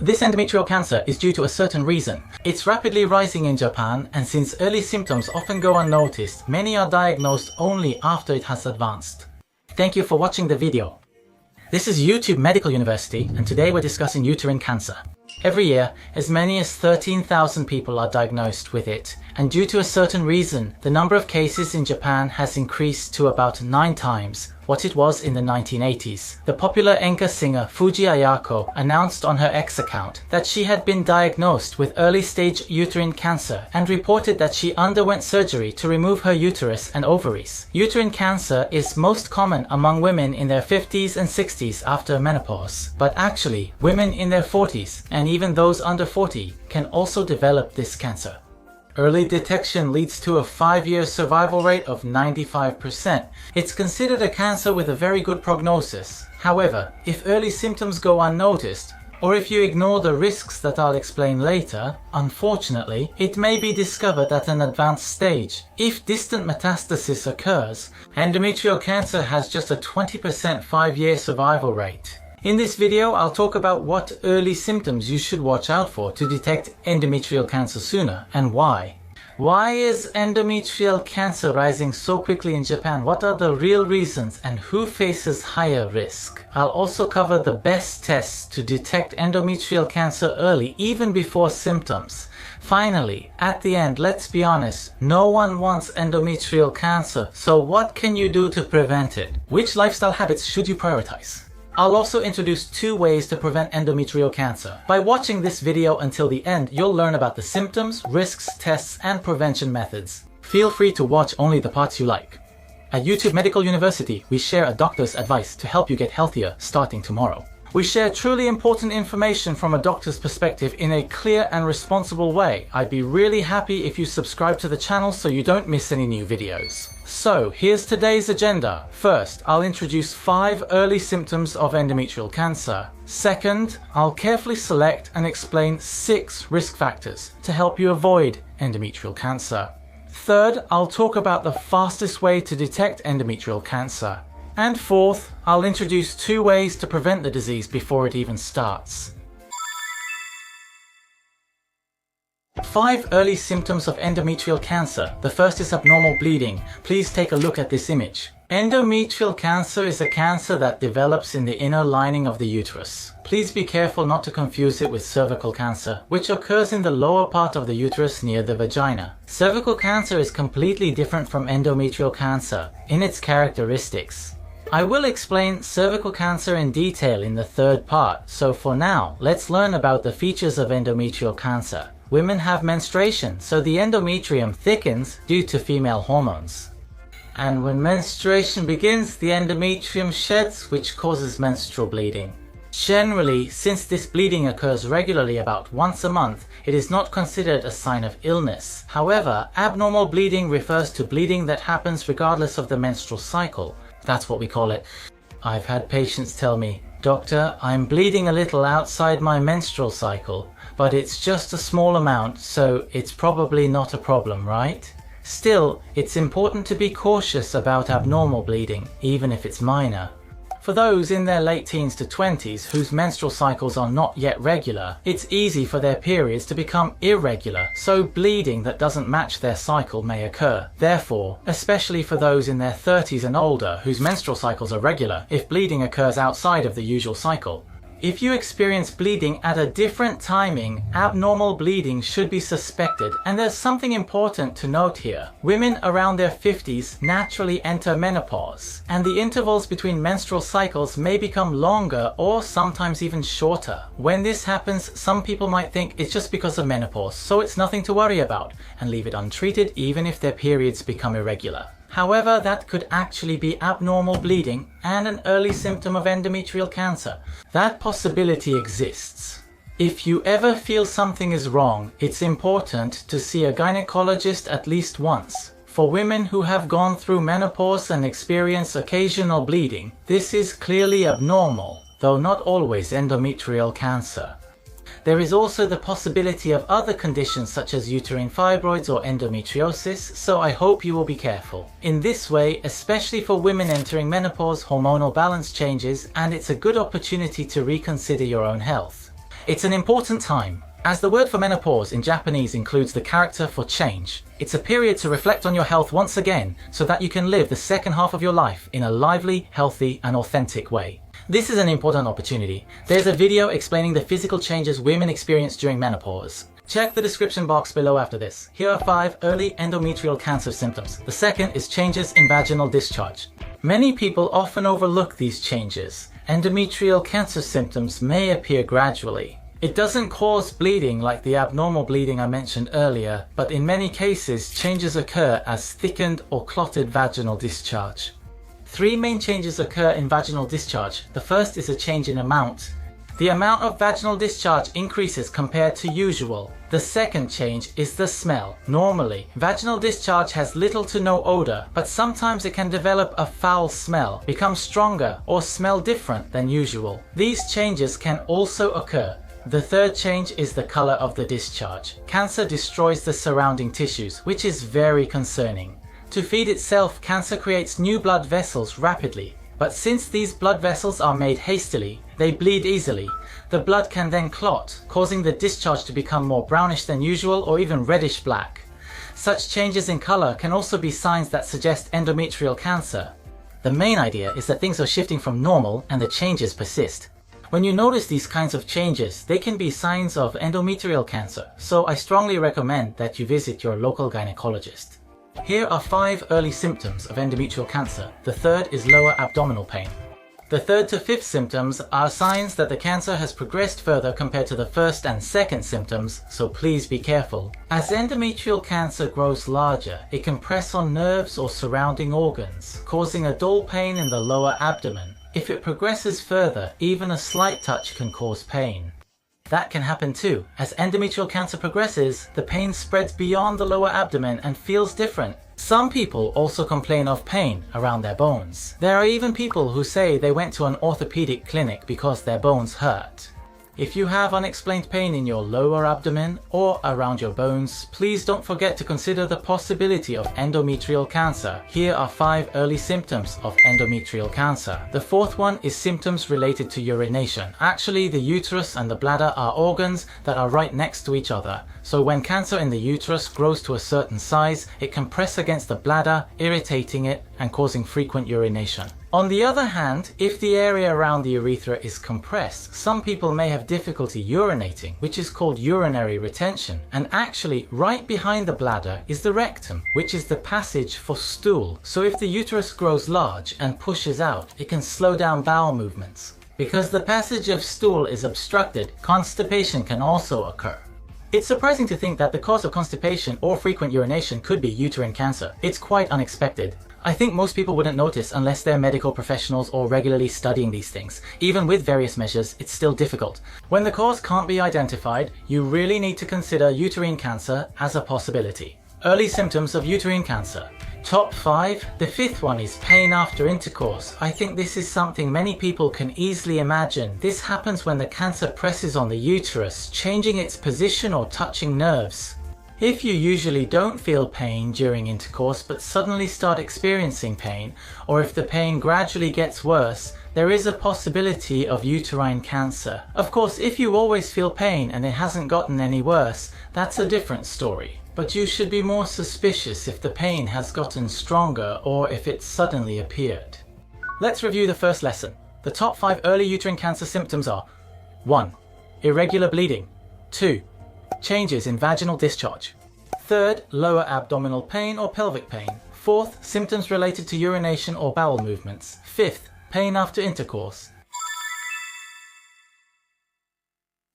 This endometrial cancer is due to a certain reason. It's rapidly rising in Japan, and since early symptoms often go unnoticed, many are diagnosed only after it has advanced. Thank you for watching the video. This is YouTube Medical University, and today we're discussing uterine cancer. Every year, as many as 13,000 people are diagnosed with it, and due to a certain reason, the number of cases in Japan has increased to about 9 times what it was in the 1980s. The popular enka singer Fuji Ayako announced on her X account that she had been diagnosed with early-stage uterine cancer and reported that she underwent surgery to remove her uterus and ovaries. Uterine cancer is most common among women in their 50s and 60s after menopause, but actually, women in their 40s and even those under 40 can also develop this cancer. Early detection leads to a 5-year survival rate of 95%. It's considered a cancer with a very good prognosis. However, if early symptoms go unnoticed, or if you ignore the risks that I'll explain later, unfortunately, it may be discovered at an advanced stage. If distant metastasis occurs, endometrial cancer has just a 20% 5-year survival rate. In this video, I'll talk about what early symptoms you should watch out for to detect endometrial cancer sooner, and why. Why is endometrial cancer rising so quickly in Japan? What are the real reasons, and who faces higher risk? I'll also cover the best tests to detect endometrial cancer early, even before symptoms. Finally, at the end, let's be honest, no one wants endometrial cancer, so what can you do to prevent it? Which lifestyle habits should you prioritize? I'll also introduce 2 ways to prevent endometrial cancer. By watching this video until the end, you'll learn about the symptoms, risks, tests, and prevention methods. Feel free to watch only the parts you like. At YouTube Medical University, we share a doctor's advice to help you get healthier starting tomorrow. We share truly important information from a doctor's perspective in a clear and responsible way. I'd be really happy if you subscribe to the channel so you don't miss any new videos. So, here's today's agenda. First, I'll introduce 5 early symptoms of endometrial cancer. Second, I'll carefully select and explain 6 risk factors to help you avoid endometrial cancer. Third, I'll talk about the fastest way to detect endometrial cancer. And fourth, I'll introduce 2 ways to prevent the disease before it even starts. 5 early symptoms of endometrial cancer. The first is abnormal bleeding. Please take a look at this image. Endometrial cancer is a cancer that develops in the inner lining of the uterus. Please be careful not to confuse it with cervical cancer, which occurs in the lower part of the uterus near the vagina. Cervical cancer is completely different from endometrial cancer in its characteristics. I will explain cervical cancer in detail in the 3rd part, so for now, let's learn about the features of endometrial cancer. Women have menstruation, so the endometrium thickens due to female hormones. And when menstruation begins, the endometrium sheds, which causes menstrual bleeding. Generally, since this bleeding occurs regularly about once a month, it is not considered a sign of illness. However, abnormal bleeding refers to bleeding that happens regardless of the menstrual cycle. That's what we call it. I've had patients tell me, "Doctor, I'm bleeding a little outside my menstrual cycle, but it's just a small amount, so it's probably not a problem, right?" Still, it's important to be cautious about abnormal bleeding, even if it's minor. For those in their late teens to 20s whose menstrual cycles are not yet regular, it's easy for their periods to become irregular, so bleeding that doesn't match their cycle may occur. Therefore, especially for those in their 30s and older whose menstrual cycles are regular, if bleeding occurs outside of the usual cycle, if you experience bleeding at a different timing, abnormal bleeding should be suspected. And there's something important to note here. Women around their 50s naturally enter menopause, and the intervals between menstrual cycles may become longer or sometimes even shorter. When this happens, some people might think it's just because of menopause, so it's nothing to worry about, and leave it untreated even if their periods become irregular. However, that could actually be abnormal bleeding and an early symptom of endometrial cancer. That possibility exists. If you ever feel something is wrong, it's important to see a gynecologist at least once. For women who have gone through menopause and experience occasional bleeding, this is clearly abnormal, though not always endometrial cancer. There is also the possibility of other conditions such as uterine fibroids or endometriosis, so I hope you will be careful. In this way, especially for women entering menopause, hormonal balance changes, and it's a good opportunity to reconsider your own health. It's an important time, as the word for menopause in Japanese includes the character for change. It's a period to reflect on your health once again so that you can live the second half of your life in a lively, healthy and authentic way. This is an important opportunity. There's a video explaining the physical changes women experience during menopause. Check the description box below after this. Here are 5 early endometrial cancer symptoms. The second is changes in vaginal discharge. Many people often overlook these changes. Endometrial cancer symptoms may appear gradually. It doesn't cause bleeding like the abnormal bleeding I mentioned earlier, but in many cases changes occur as thickened or clotted vaginal discharge. 3 main changes occur in vaginal discharge. The first is a change in amount. The amount of vaginal discharge increases compared to usual. The second change is the smell. Normally, vaginal discharge has little to no odor, but sometimes it can develop a foul smell, become stronger, or smell different than usual. These changes can also occur. The third change is the color of the discharge. Cancer destroys the surrounding tissues, which is very concerning. To feed itself, cancer creates new blood vessels rapidly. But since these blood vessels are made hastily, they bleed easily. The blood can then clot, causing the discharge to become more brownish than usual or even reddish black. Such changes in color can also be signs that suggest endometrial cancer. The main idea is that things are shifting from normal and the changes persist. When you notice these kinds of changes, they can be signs of endometrial cancer, so I strongly recommend that you visit your local gynecologist. Here are 5 early symptoms of endometrial cancer. The third is lower abdominal pain. The third to 5th symptoms are signs that the cancer has progressed further compared to the first and second symptoms, so please be careful. As endometrial cancer grows larger, it can press on nerves or surrounding organs, causing a dull pain in the lower abdomen. If it progresses further, even a slight touch can cause pain. That can happen too. As endometrial cancer progresses, the pain spreads beyond the lower abdomen and feels different. Some people also complain of pain around their bones. There are even people who say they went to an orthopedic clinic because their bones hurt. If you have unexplained pain in your lower abdomen or around your bones, please don't forget to consider the possibility of endometrial cancer. Here are 5 early symptoms of endometrial cancer. The 4th one is symptoms related to urination. Actually, the uterus and the bladder are organs that are right next to each other. So when cancer in the uterus grows to a certain size, it can press against the bladder, irritating it and causing frequent urination. On the other hand, if the area around the urethra is compressed, some people may have difficulty urinating, which is called urinary retention. And actually, right behind the bladder is the rectum, which is the passage for stool. So if the uterus grows large and pushes out, it can slow down bowel movements. Because the passage of stool is obstructed, constipation can also occur. It's surprising to think that the cause of constipation or frequent urination could be uterine cancer. It's quite unexpected. I think most people wouldn't notice unless they're medical professionals or regularly studying these things. Even with various measures, it's still difficult. When the cause can't be identified, you really need to consider uterine cancer as a possibility. Early symptoms of uterine cancer. Top 5. The 5th one is pain after intercourse. I think this is something many people can easily imagine. This happens when the cancer presses on the uterus, changing its position or touching nerves. If you usually don't feel pain during intercourse but suddenly start experiencing pain, or if the pain gradually gets worse, there is a possibility of uterine cancer. Of course, if you always feel pain and it hasn't gotten any worse, that's a different story. But you should be more suspicious if the pain has gotten stronger or if it suddenly appeared. Let's review the first lesson. The top 5 early uterine cancer symptoms are: 1. Irregular bleeding. 2. Changes in vaginal discharge. 3rd, lower abdominal pain or pelvic pain. 4th, symptoms related to urination or bowel movements. 5th, pain after intercourse.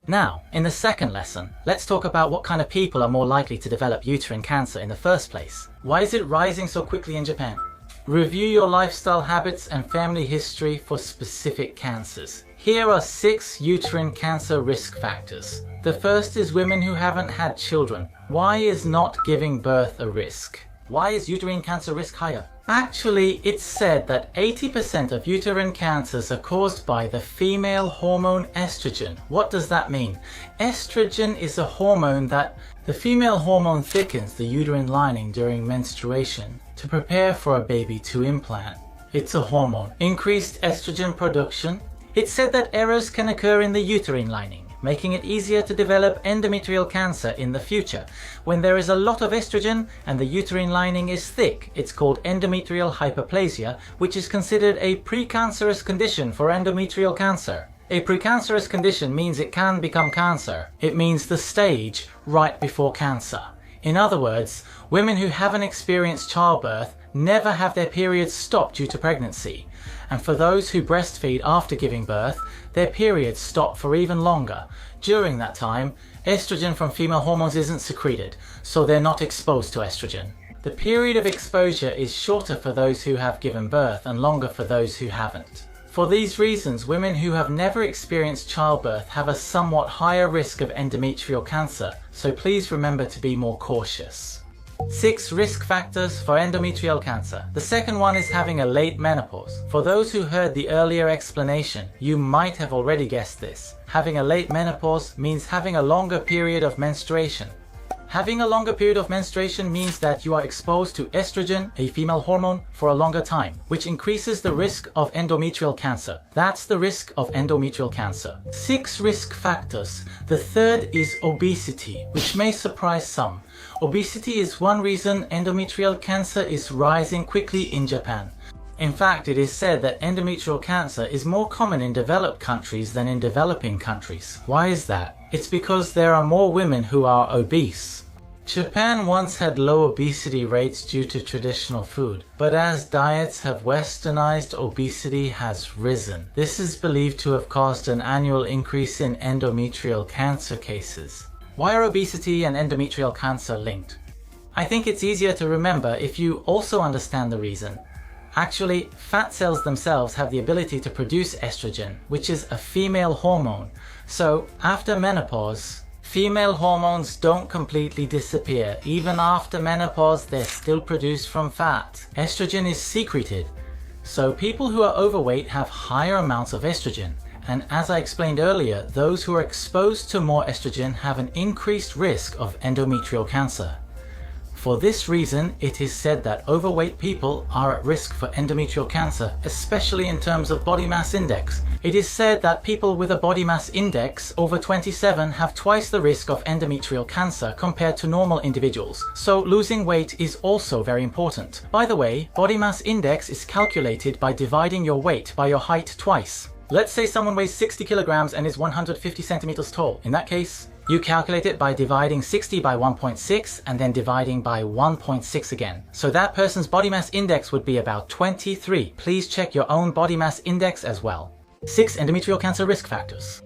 Now, in the second lesson, let's talk about what kind of people are more likely to develop uterine cancer in the first place. Why is it rising so quickly in Japan? Review your lifestyle habits and family history for specific cancers. Here are 6 uterine cancer risk factors. The first is women who haven't had children. Why is not giving birth a risk? Why is uterine cancer risk higher? Actually, it's said that 80% of uterine cancers are caused by the female hormone estrogen. What does that mean? Estrogen is a hormone that the female hormone thickens the uterine lining during menstruation to prepare for a baby to implant. It's a hormone. Increased estrogen production. It's said that errors can occur in the uterine lining, making it easier to develop endometrial cancer in the future. When there is a lot of estrogen and the uterine lining is thick, it's called endometrial hyperplasia, which is considered a precancerous condition for endometrial cancer. A precancerous condition means it can become cancer. It means the stage right before cancer. In other words, women who haven't experienced childbirth never have their periods stopped due to pregnancy. And for those who breastfeed after giving birth, their periods stop for even longer. During that time, estrogen from female hormones isn't secreted, so they're not exposed to estrogen. The period of exposure is shorter for those who have given birth and longer for those who haven't. For these reasons, women who have never experienced childbirth have a somewhat higher risk of endometrial cancer, so please remember to be more cautious. 6 risk factors for endometrial cancer. The second one is having a late menopause. For those who heard the earlier explanation, you might have already guessed this. Having a late menopause means having a longer period of menstruation. Having a longer period of menstruation means that you are exposed to estrogen, a female hormone, for a longer time, which increases the risk of endometrial cancer. That's the risk of endometrial cancer. 6 risk factors. The third is obesity, which may surprise some. Obesity is one reason endometrial cancer is rising quickly in Japan. In fact, it is said that endometrial cancer is more common in developed countries than in developing countries. Why is that? It's because there are more women who are obese. Japan once had low obesity rates due to traditional food, but as diets have westernized, obesity has risen. This is believed to have caused an annual increase in endometrial cancer cases. Why are obesity and endometrial cancer linked? I think it's easier to remember if you also understand the reason. Actually, fat cells themselves have the ability to produce estrogen, which is a female hormone. So, after menopause, female hormones don't completely disappear. Even after menopause, they're still produced from fat. Estrogen is secreted. So people who are overweight have higher amounts of estrogen. And as I explained earlier, those who are exposed to more estrogen have an increased risk of endometrial cancer. For this reason, it is said that overweight people are at risk for endometrial cancer, especially in terms of body mass index. It is said that people with a body mass index over 27 have twice the risk of endometrial cancer compared to normal individuals, so losing weight is also very important. By the way, body mass index is calculated by dividing your weight by your height twice. Let's say someone weighs 60 kilograms and is 150 centimeters tall. In that case, you calculate it by dividing 60 by 1.6 and then dividing by 1.6 again. So that person's body mass index would be about 23. Please check your own body mass index as well. 6 endometrial cancer risk factors.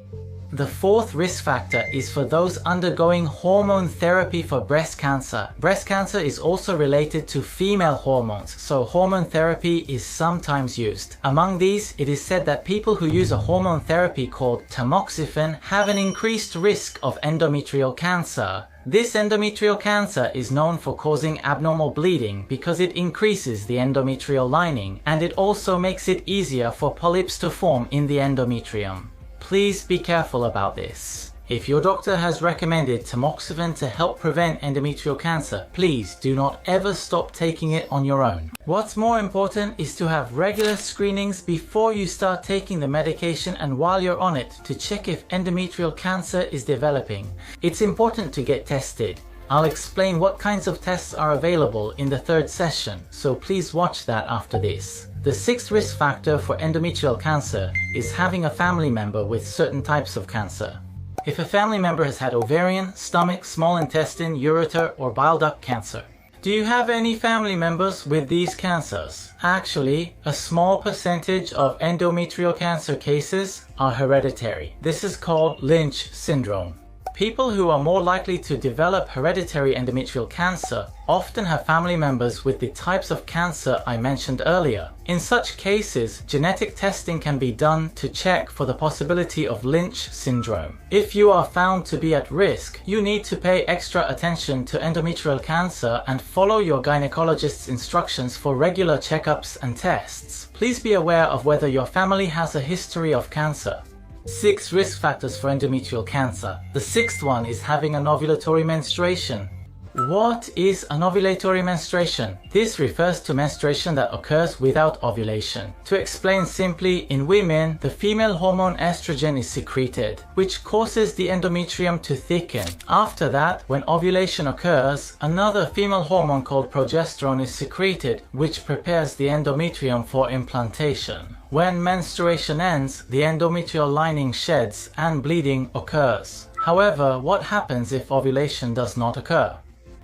The fourth risk factor is for those undergoing hormone therapy for breast cancer. Breast cancer is also related to female hormones, so hormone therapy is sometimes used. Among these, it is said that people who use a hormone therapy called tamoxifen have an increased risk of endometrial cancer. This endometrial cancer is known for causing abnormal bleeding because it increases the endometrial lining, and it also makes it easier for polyps to form in the endometrium. Please be careful about this. If your doctor has recommended tamoxifen to help prevent endometrial cancer, please do not ever stop taking it on your own. What's more important is to have regular screenings before you start taking the medication and while you're on it to check if endometrial cancer is developing. It's important to get tested. I'll explain what kinds of tests are available in the third session, so please watch that after this. The sixth risk factor for endometrial cancer is having a family member with certain types of cancer. If a family member has had ovarian, stomach, small intestine, ureter, or bile duct cancer. Do you have any family members with these cancers? Actually, a small percentage of endometrial cancer cases are hereditary. This is called Lynch syndrome. People who are more likely to develop hereditary endometrial cancer often have family members with the types of cancer I mentioned earlier. In such cases, genetic testing can be done to check for the possibility of Lynch syndrome. If you are found to be at risk, you need to pay extra attention to endometrial cancer and follow your gynecologist's instructions for regular checkups and tests. Please be aware of whether your family has a history of cancer. 6 risk factors for endometrial cancer. The sixth one is having an ovulatory menstruation. What is an ovulatory menstruation? This refers to menstruation that occurs without ovulation. To explain simply, in women, the female hormone estrogen is secreted, which causes the endometrium to thicken. After that, when ovulation occurs, another female hormone called progesterone is secreted, which prepares the endometrium for implantation. When menstruation ends, the endometrial lining sheds and bleeding occurs. However, what happens if ovulation does not occur?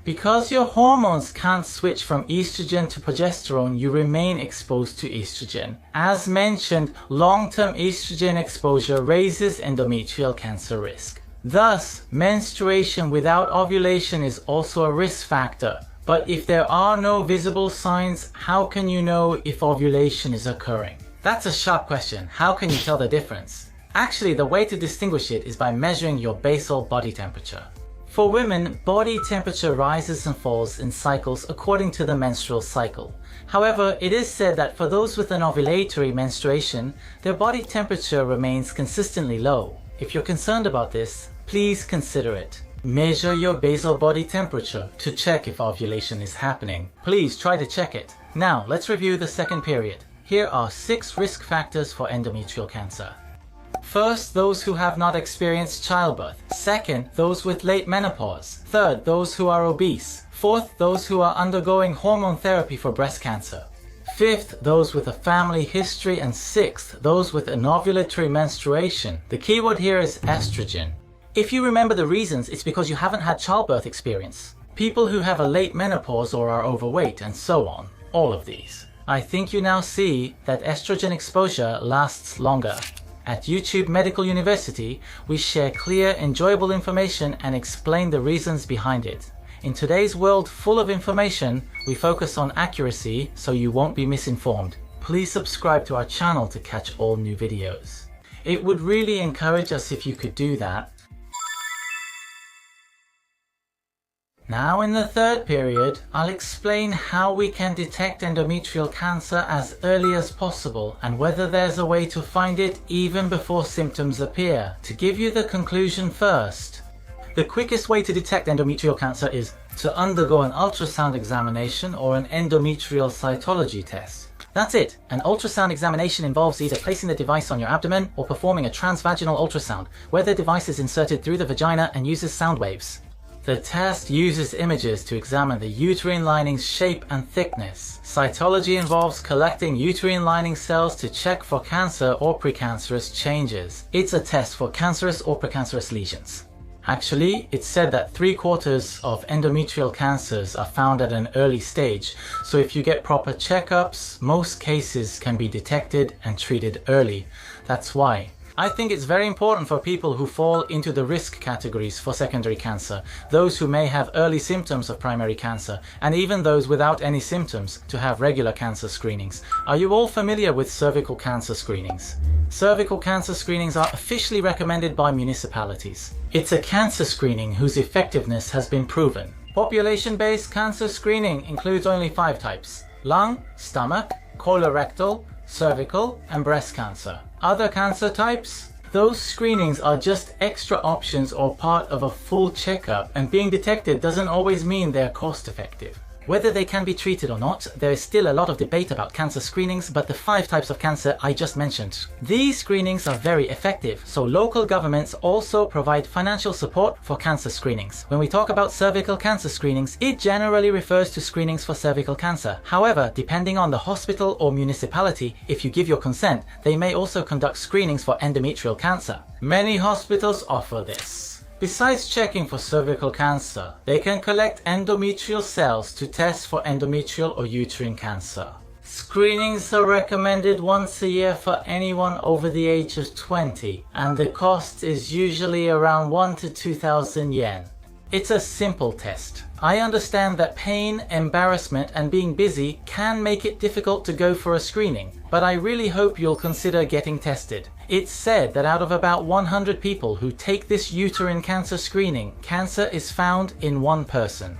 Because your hormones can't switch from estrogen to progesterone, you remain exposed to estrogen. As mentioned, long-term estrogen exposure raises endometrial cancer risk. Thus, menstruation without ovulation is also a risk factor. But if there are no visible signs, how can you know if ovulation is occurring? That's a sharp question. How can you tell the difference? Actually, the way to distinguish it is by measuring your basal body temperature. For women, body temperature rises and falls in cycles according to the menstrual cycle. However, it is said that for those with an ovulatory menstruation, their body temperature remains consistently low. If you're concerned about this, please consider it. Measure your basal body temperature to check if ovulation is happening. Please try to check it. Now, let's review the second period. Here are 6 risk factors for endometrial cancer. First, those who have not experienced childbirth. Second, those with late menopause. Third, those who are obese. Fourth, those who are undergoing hormone therapy for breast cancer. Fifth, those with a family history. And sixth, those with an ovulatory menstruation. The keyword here is estrogen. If you remember the reasons, it's because you haven't had childbirth experience. People who have a late menopause or are overweight, and so on. All of these. I think you now see that estrogen exposure lasts longer. At YouTube Medical University, we share clear, enjoyable information and explain the reasons behind it. In today's world full of information, we focus on accuracy so you won't be misinformed. Please subscribe to our channel to catch all new videos. It would really encourage us if you could do that. Now in the third period, I'll explain how we can detect endometrial cancer as early as possible and whether there's a way to find it even before symptoms appear. To give you the conclusion first, the quickest way to detect endometrial cancer is to undergo an ultrasound examination or an endometrial cytology test. That's it. An ultrasound examination involves either placing the device on your abdomen or performing a transvaginal ultrasound, where the device is inserted through the vagina and uses sound waves. The test uses images to examine the uterine lining's shape and thickness. Cytology involves collecting uterine lining cells to check for cancer or precancerous changes. It's a test for cancerous or precancerous lesions. Actually, it's said that 3/4 of endometrial cancers are found at an early stage, so if you get proper checkups, most cases can be detected and treated early. That's why I think it's very important for people who fall into the risk categories for secondary cancer, those who may have early symptoms of primary cancer, and even those without any symptoms, to have regular cancer screenings. Are you all familiar with cervical cancer screenings? Cervical cancer screenings are officially recommended by municipalities. It's a cancer screening whose effectiveness has been proven. Population-based cancer screening includes only 5 types: lung, stomach, colorectal, cervical, and breast cancer. Other cancer types? Those screenings are just extra options or part of a full checkup, and being detected doesn't always mean they're cost effective. Whether they can be treated or not, there is still a lot of debate about cancer screenings, but the 5 types of cancer I just mentioned. These screenings are very effective, so local governments also provide financial support for cancer screenings. When we talk about cervical cancer screenings, it generally refers to screenings for cervical cancer. However, depending on the hospital or municipality, if you give your consent, they may also conduct screenings for endometrial cancer. Many hospitals offer this. Besides checking for cervical cancer, they can collect endometrial cells to test for endometrial or uterine cancer. Screenings are recommended once a year for anyone over the age of 20, and the cost is usually around 1,000 to 2,000 yen. It's a simple test. I understand that pain, embarrassment, and being busy can make it difficult to go for a screening, but I really hope you'll consider getting tested. It's said that out of about 100 people who take this uterine cancer screening, cancer is found in 1 person.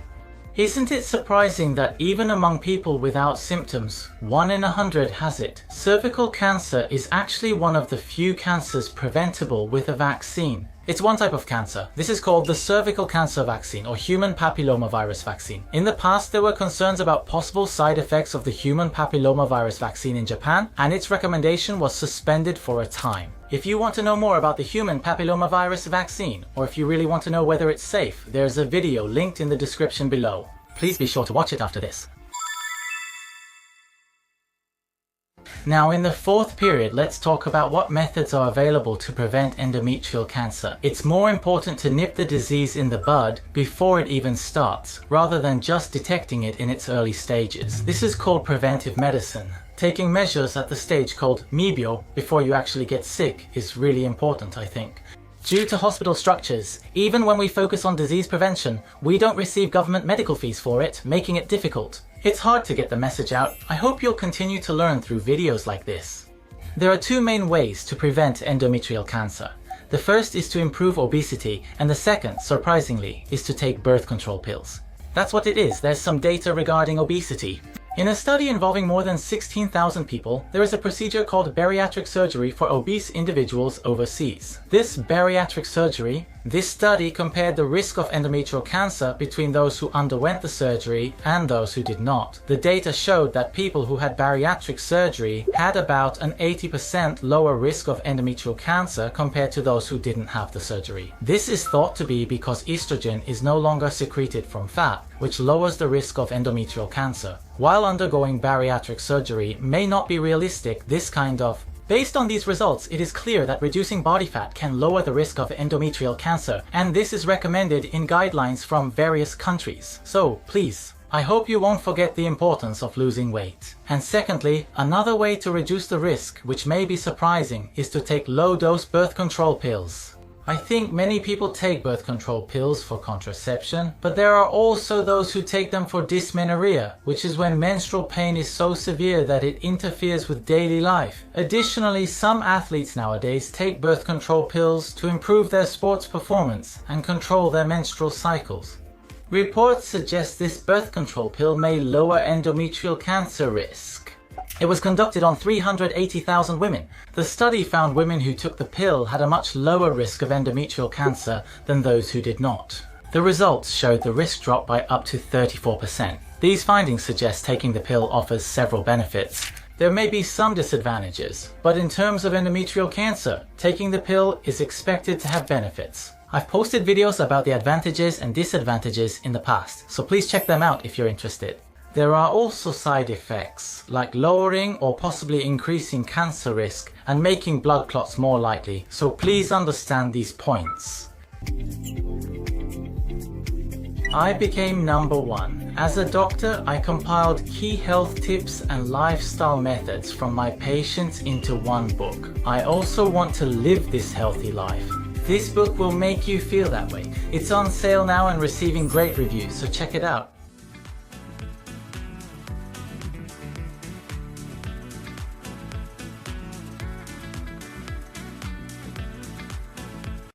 Isn't it surprising that even among people without symptoms, 1 in 100 has it? Cervical cancer is actually one of the few cancers preventable with a vaccine. It's one type of cancer. This is called the cervical cancer vaccine or human papillomavirus vaccine. In the past, there were concerns about possible side effects of the human papillomavirus vaccine in Japan, and its recommendation was suspended for a time. If you want to know more about the human papillomavirus vaccine, or if you really want to know whether it's safe, there's a video linked in the description below. Please be sure to watch it after this. Now in the fourth period, let's talk about what methods are available to prevent endometrial cancer. It's more important to nip the disease in the bud before it even starts, rather than just detecting it in its early stages. This is called preventive medicine. Taking measures at the stage called mibyo before you actually get sick is really important, I think. Due to hospital structures, even when we focus on disease prevention, we don't receive government medical fees for it, making it difficult. It's hard to get the message out. I hope you'll continue to learn through videos like this. There are two main ways to prevent endometrial cancer. The first is to improve obesity, and the second, surprisingly, is to take birth control pills. That's what it is. There's some data regarding obesity. In a study involving more than 16,000 people, there is a procedure called bariatric surgery for obese individuals overseas. This study compared the risk of endometrial cancer between those who underwent the surgery and those who did not. The data showed that people who had bariatric surgery had about an 80% lower risk of endometrial cancer compared to those who didn't have the surgery. This is thought to be because estrogen is no longer secreted from fat, which lowers the risk of endometrial cancer. While undergoing bariatric surgery may not be realistic, Based on these results, it is clear that reducing body fat can lower the risk of endometrial cancer, and this is recommended in guidelines from various countries. So please, I hope you won't forget the importance of losing weight. And secondly, another way to reduce the risk, which may be surprising, is to take low-dose birth control pills. I think many people take birth control pills for contraception, but there are also those who take them for dysmenorrhea, which is when menstrual pain is so severe that it interferes with daily life. Additionally, some athletes nowadays take birth control pills to improve their sports performance and control their menstrual cycles. Reports suggest this birth control pill may lower endometrial cancer risk. It was conducted on 380,000 women. The study found women who took the pill had a much lower risk of endometrial cancer than those who did not. The results showed the risk dropped by up to 34%. These findings suggest taking the pill offers several benefits. There may be some disadvantages, but in terms of endometrial cancer, taking the pill is expected to have benefits. I've posted videos about the advantages and disadvantages in the past, so please check them out if you're interested. There are also side effects, like lowering or possibly increasing cancer risk and making blood clots more likely, so please understand these points. I became number one. As a doctor, I compiled key health tips and lifestyle methods from my patients into one book. I also want to live this healthy life. This book will make you feel that way. It's on sale now and receiving great reviews, so check it out.